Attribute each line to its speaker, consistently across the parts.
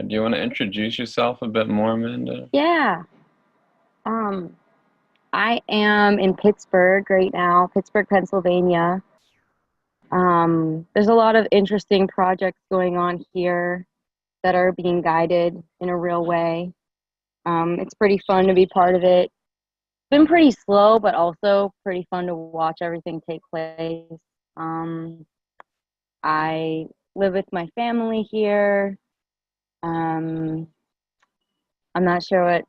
Speaker 1: Do you want to introduce yourself a bit more, Amanda?
Speaker 2: Yeah. Um, I am in Pittsburgh right now, Pittsburgh, Pennsylvania. There's a lot of interesting projects going on here that are being guided in a real way. It's pretty fun to be part of it. It's been pretty slow, but also pretty fun to watch everything take place. Um, I live with my family here. Um, I'm not sure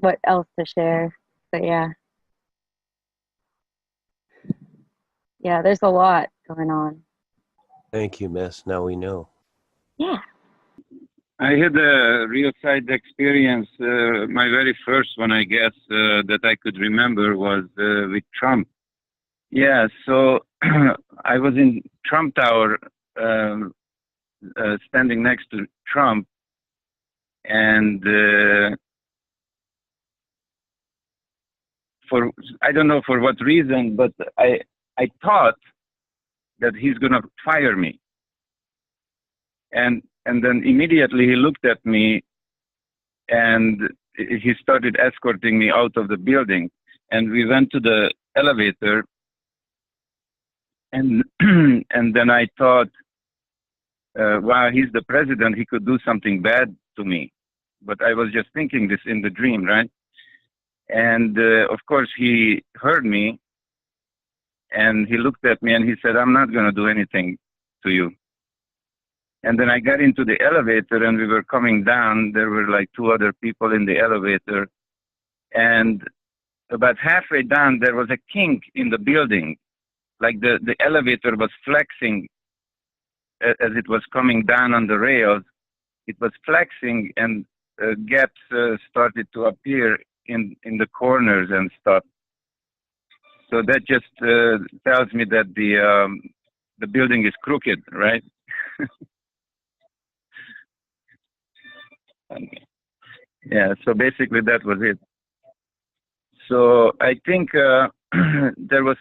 Speaker 2: what else to share, but yeah, there's a lot going on.
Speaker 3: Thank you, Miss. Now we know.
Speaker 2: Yeah.
Speaker 4: I had a real side experience. My very first one, I guess, that I could remember was with Trump. Yeah, so I was in Trump Tower, standing next to Trump, and for I don't know for what reason, but I thought that he's gonna fire me, and then immediately he looked at me and he started escorting me out of the building, and we went to the elevator, and and then I thought, wow, he's the president, he could do something bad to me. But I was just thinking this in the dream, right? And of course he heard me, and he looked at me and he said, I'm not going to do anything to you. And then I got into the elevator and we were coming down. There were like two other people in the elevator. And about halfway down, there was a kink in the building. Like the elevator was flexing as it was coming down on the rails. It was flexing, and gaps started to appear in the corners and stuff. So that just tells me that the building is crooked, right? Yeah, so basically that was it. So I think there was,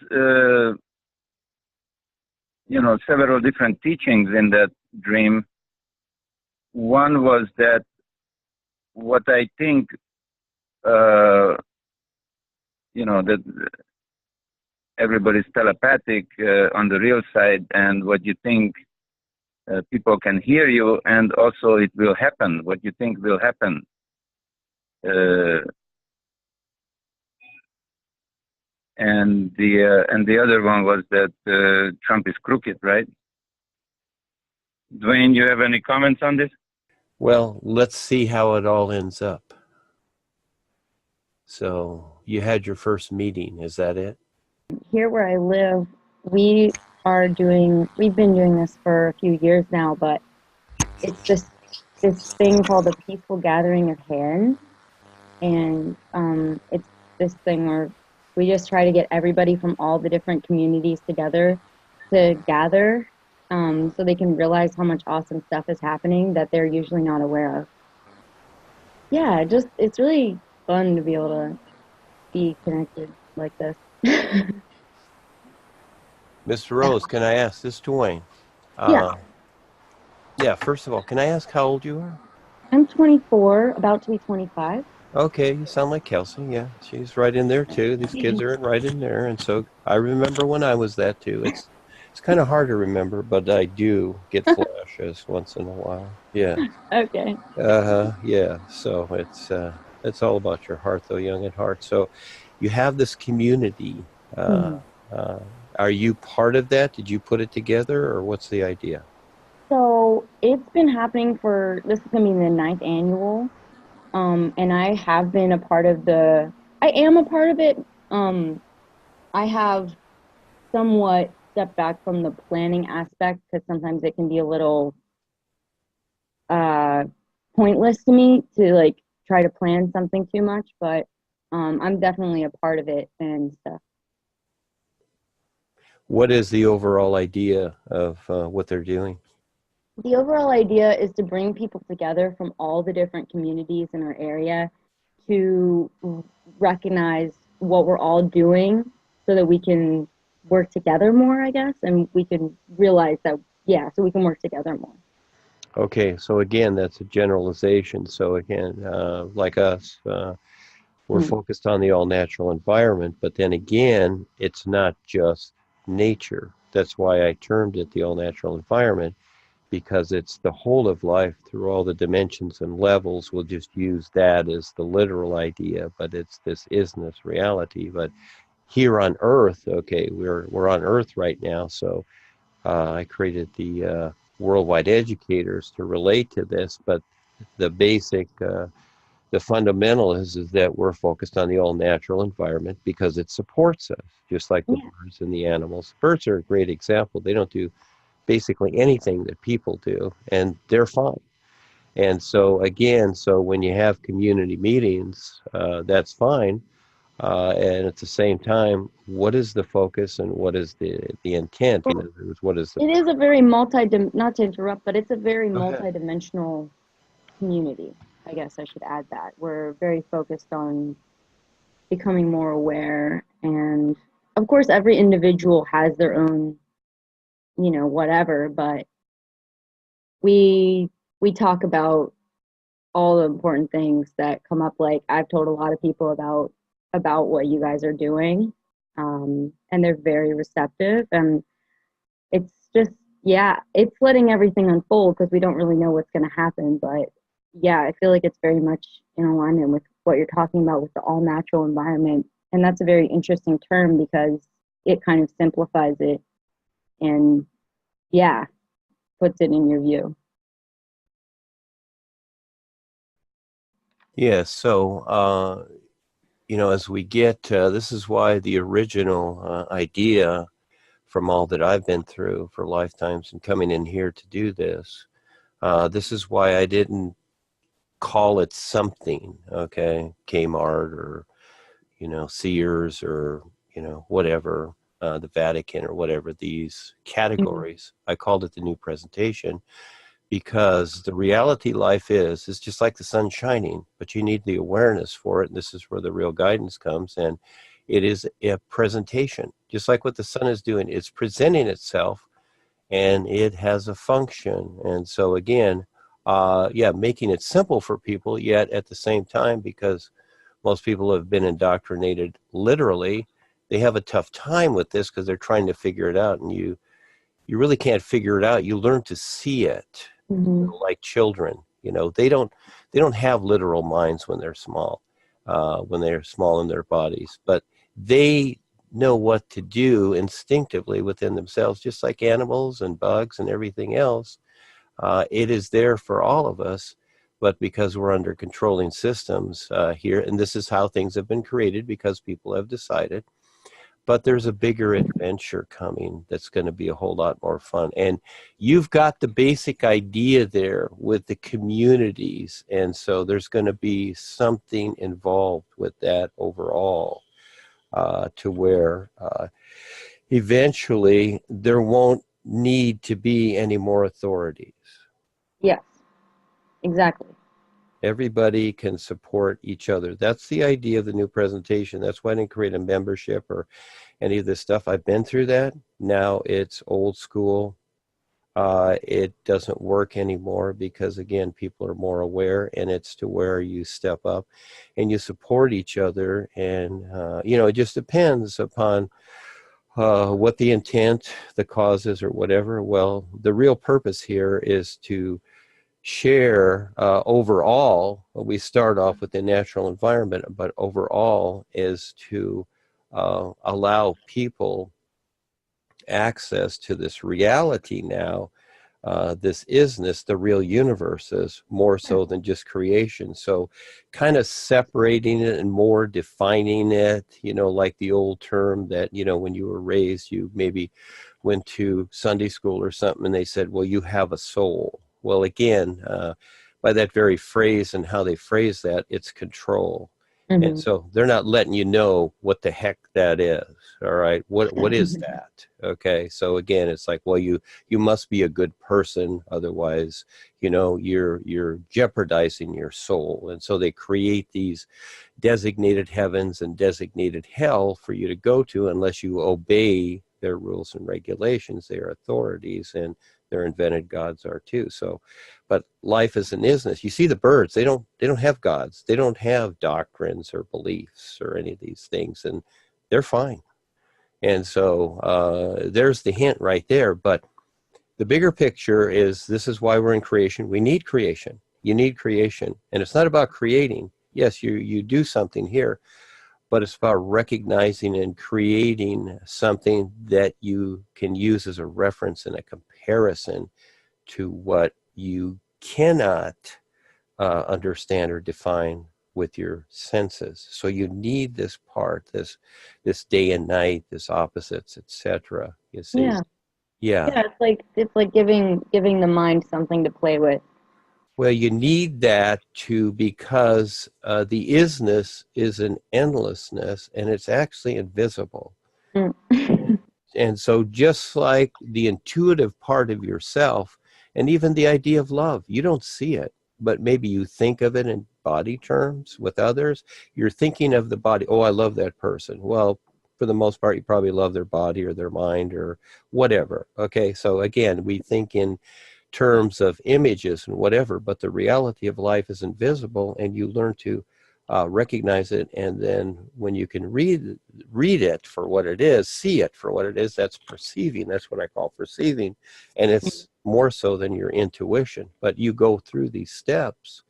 Speaker 4: several different teachings in that dream. One was that what I think, that everybody's telepathic on the real side, and what you think people can hear you, and also it will happen, what you think will happen. And the other one was that Trump is crooked, right? Duane, you have any comments on this?
Speaker 3: Well, let's see how it all ends up. So you had your first meeting, is that it?
Speaker 2: Here where I live, we've been doing this for a few years now, but it's this thing called the Peaceful Gathering of Hands. And it's this thing where we just try to get everybody from all the different communities together to gather, so they can realize how much awesome stuff is happening that they're usually not aware of. Yeah, it's really fun to be able to be connected like this.
Speaker 3: Mr. Rose, can I ask this, Duane?
Speaker 2: Yeah.
Speaker 3: Yeah, first of all, can I ask how old you are?
Speaker 2: I'm 24, about to be 25.
Speaker 3: Okay, you sound like Kelsey. Yeah, she's right in there too. These kids are right in there, and so I remember when I was that too. It's kind of hard to remember, but I do get flashes once in a while. Yeah.
Speaker 2: Okay.
Speaker 3: Yeah. So it's all about your heart, though, young at heart. So you have this community. Are you part of that? Did you put it together, or what's the idea?
Speaker 2: So it's been happening this is going to be the 9th annual. And I have been I am a part of it. I have somewhat stepped back from the planning aspect because sometimes it can be a little pointless to me to like try to plan something too much, but I'm definitely a part of it and stuff.
Speaker 3: What is the overall idea of what they're doing?
Speaker 2: The overall idea is to bring people together from all the different communities in our area to recognize what we're all doing so that we can work together more, I guess, and we can realize that, so we can work together more.
Speaker 3: Okay, so again, that's a generalization. So again, like us, we're
Speaker 2: Mm.
Speaker 3: focused on the all-natural environment, but then again, it's not just nature. That's why I termed it the all-natural environment, because it's the whole of life through all the dimensions and levels. We'll just use that as the literal idea, but it's this isness reality. But here on Earth, okay, we're on Earth right now, so I created the worldwide educators to relate to this, but the basic, the fundamental is that we're focused on the all natural environment because it supports us, just like the
Speaker 2: Yeah.
Speaker 3: birds and the animals. Birds are a great example. They don't do basically anything that people do, and they're fine. And so again, so when you have community meetings, that's fine. And at the same time, what is the focus and what is the intent? In
Speaker 2: Well,
Speaker 3: other words, what is the
Speaker 2: it is a very not to interrupt, but it's a very
Speaker 3: Go ahead.
Speaker 2: multidimensional community. I guess I should add that. We're very focused on becoming more aware, and of course every individual has their own, whatever, but we we talk about all the important things that come up. Like I've told a lot of people about what you guys are doing, and they're very receptive, and it's just, yeah, it's letting everything unfold because we don't really know what's going to happen. But yeah, I feel like it's very much in alignment with what you're talking about with the all natural environment. And that's a very interesting term because it kind of simplifies it and, yeah, puts it in your view.
Speaker 3: Yeah, so as we get, this is why the original idea from all that I've been through for lifetimes and coming in here to do this, this is why I didn't call it something, okay, Kmart or, Sears or, whatever, the Vatican or whatever, these categories. I called it the new presentation because the reality life is just like the sun shining, but you need the awareness for it. And this is where the real guidance comes. And it is a presentation, just like what the sun is doing. It's presenting itself and it has a function. And so again, making it simple for people, yet at the same time, because most people have been indoctrinated literally, they have a tough time with this because they're trying to figure it out. And you really can't figure it out. You learn to see it.
Speaker 2: Mm-hmm.
Speaker 3: Like children, they don't have literal minds when they're small in their bodies, but they know what to do instinctively within themselves, just like animals and bugs and everything else. It is there for all of us, but because we're under controlling systems here, and this is how things have been created because people have decided. But there's a bigger adventure coming that's going to be a whole lot more fun. And you've got the basic idea there with the communities. And so there's going to be something involved with that overall to where eventually there won't need to be any more authorities.
Speaker 2: Yes, exactly.
Speaker 3: Everybody can support each other. That's the idea of the new presentation. That's why I didn't create a membership or any of this stuff. I've been through that. Now it's old school. It doesn't work anymore because, again, people are more aware, and it's to where you step up and you support each other. And, it just depends upon what the intent, the cause is or whatever. Well, the real purpose here is to share overall. We start off with the natural environment, but overall is to allow people access to this reality now, this isness, the real universe is more so than just creation. So kind of separating it and more defining it, like the old term that, when you were raised, you maybe went to Sunday school or something and they said, well, you have a soul. Well, again, by that very phrase and how they phrase that, it's control.
Speaker 2: Mm-hmm.
Speaker 3: And so they're not letting you know what the heck that is. All right. What is that? Okay. So again, it's like, well, you must be a good person. Otherwise, you're jeopardizing your soul. And so they create these designated heavens and designated hell for you to go to unless you obey their rules and regulations. They are authorities, and their invented gods are too. So, but life is an isness. You see the birds, they don't have gods. They don't have doctrines or beliefs or any of these things, and they're fine. And so there's the hint right there. But the bigger picture is, this is why we're in creation. We need creation. You need creation. And it's not about creating. Yes, you do something here, but it's about recognizing and creating something that you can use as a reference and a comparison to what you cannot understand or define with your senses. So you need this part, this day and night, this opposites, etc. You see?
Speaker 2: Yeah.
Speaker 3: Yeah.
Speaker 2: Yeah, it's like giving the mind something to play with.
Speaker 3: Well, you need that because the isness is an endlessness, and it's actually invisible.
Speaker 2: Mm.
Speaker 3: And so just like the intuitive part of yourself, and even the idea of love, you don't see it, but maybe you think of it in body terms with others. You're thinking of the body. Oh, I love that person. Well, for the most part, you probably love their body or their mind or whatever. Okay, so again, we think in terms of images and whatever, but the reality of life is invisible, and you learn to recognize it. And then when you can read it for what it is, see it for what it is, that's perceiving. That's what I call perceiving. And it's more so than your intuition. But you go through these steps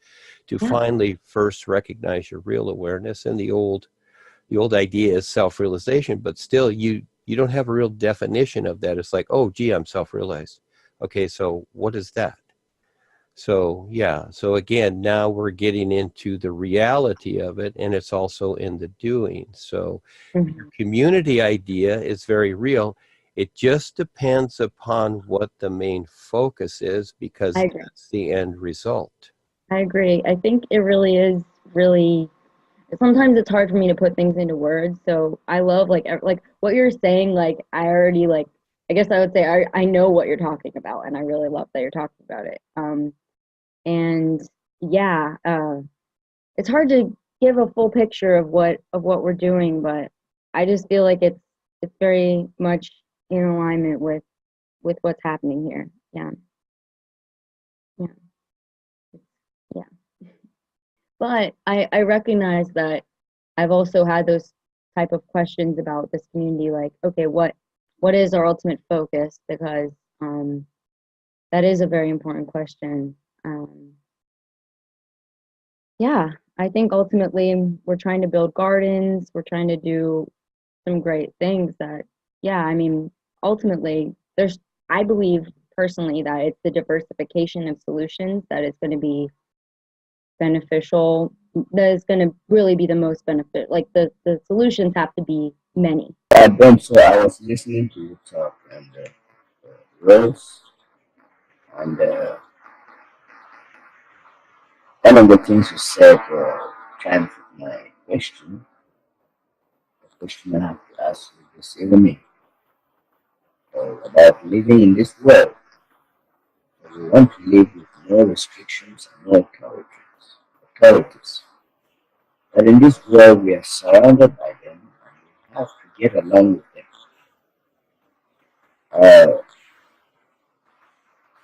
Speaker 3: to finally first recognize your real awareness. And the old idea is self-realization, but still you don't have a real definition of that. It's like, oh, gee, I'm self-realized. Okay, so what is that? So yeah, so again, now we're getting into the reality of it, and it's also in the doing. So your community idea is very real. It just depends upon what the main focus is, because that's the end result.
Speaker 2: I agree. I think it really is sometimes it's hard for me to put things into words. So I love like what you're saying. Like I already I guess I would say I know what you're talking about, and I really love that you're talking about it. And yeah, it's hard to give a full picture of what we're doing, but I just feel like it's very much in alignment with what's happening here. Yeah, yeah. But I recognize that I've also had those type of questions about this community, like, okay, what is our ultimate focus? Because that is a very important question. Yeah, I think ultimately we're trying to build gardens. We're trying to do some great things that, yeah, I mean, ultimately I believe personally that it's the diversification of solutions that is going to be beneficial, that is going to really be the most benefit. Like the solutions have to be many.
Speaker 5: So I was listening to you talk, and Rose, and one of the things you said kind of my question. The question I have to ask you this evening about living in this world. We want to live with no restrictions and no authorities. But in this world, we are surrounded by them, and we have to get along with them.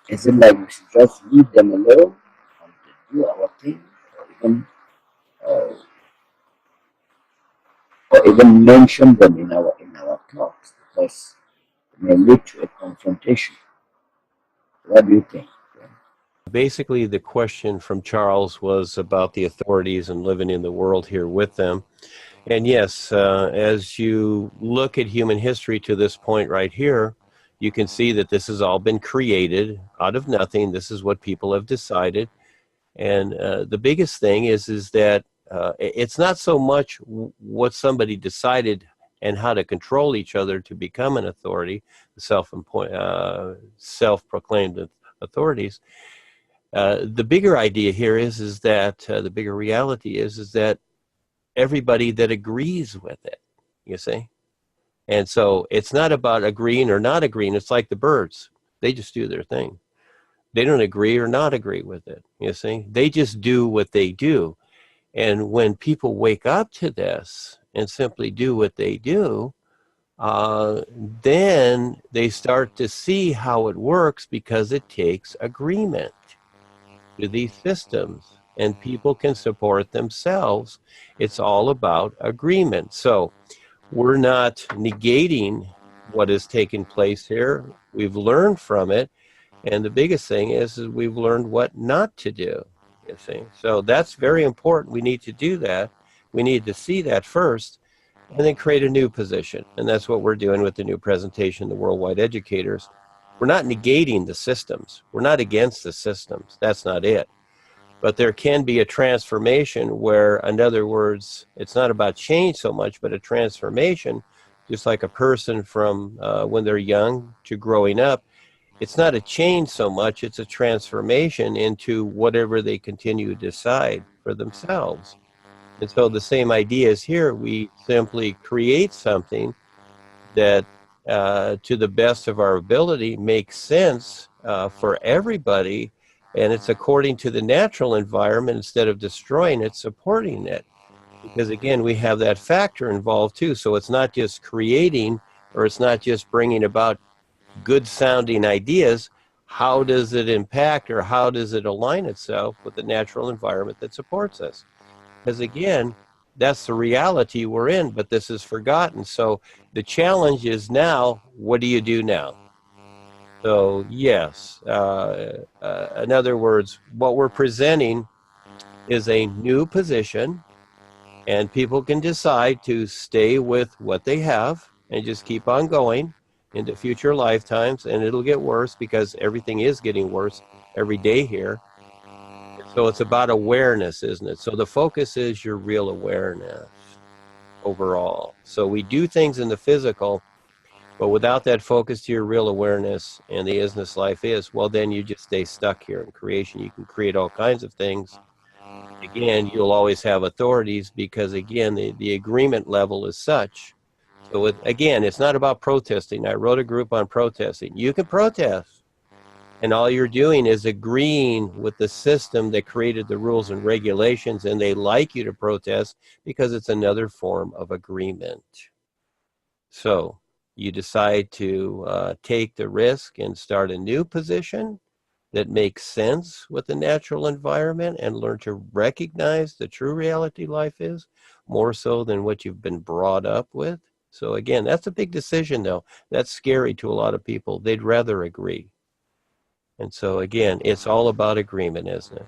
Speaker 5: Is it like we should just leave them alone and do our thing, uh, or even mention them in our talks, because it may lead to a confrontation? What do you think?
Speaker 3: Basically, the question from Charles was about the authorities and living in the world here with them. And yes, as you look at human history to this point right here, you can see that this has all been created out of nothing. This is what people have decided. And the biggest thing is that it's not so much what somebody decided and how to control each other to become an authority, self-proclaimed authorities. The bigger idea here is that the bigger reality is that everybody that agrees with it, you see. And so it's not about agreeing or not agreeing. It's like the birds. They just do their thing. They don't agree or not agree with it, you see. They just do what they do. And when people wake up to this and simply do what they do, uh, then they start to see how it works because it takes agreement to these systems, and people can support themselves. It's all about agreement. So we're not negating what has taken place here. We've learned from it. And the biggest thing is we've learned what not to do, you see. So that's very important. We need to do that. We need to see that first and then create a new position. And that's what we're doing with the new presentation, the Worldwide Educators. We're not negating the systems. We're not against the systems. That's not it. But there can be a transformation where, in other words, it's not about change so much, but a transformation, just like a person from when they're young to growing up. It's not a change so much, it's a transformation into whatever they continue to decide for themselves. And so the same idea is here. We simply create something that, to the best of our ability, makes sense for everybody, and it's according to the natural environment instead of destroying it, supporting it. Because again, we have that factor involved too. So it's not just creating, or it's not just bringing about good sounding ideas. How does it impact, or how does it align itself with the natural environment that supports us? Because again, that's the reality we're in, but this is forgotten. So the challenge is now, what do you do now? So yes, in other words, what we're presenting is a new position, and people can decide to stay with what they have and just keep on going into future lifetimes, and it'll get worse because everything is getting worse every day here. So it's about awareness, isn't it? So the focus is your real awareness overall. So we do things in the physical, but without that focus to your real awareness and the isness life is, well, then you just stay stuck here in creation. You can create all kinds of things. Again, you'll always have authorities because, again, the agreement level is such. So again, it's not about protesting. I wrote a group on protesting. You can protest, and all you're doing is agreeing with the system that created the rules and regulations, and they like you to protest because it's another form of agreement. So you decide to take the risk and start a new position that makes sense with the natural environment, and learn to recognize the true reality life is, more so than what you've been brought up with. So again, that's a big decision though. That's scary to a lot of people. They'd rather agree. And so again, it's all about agreement, isn't it?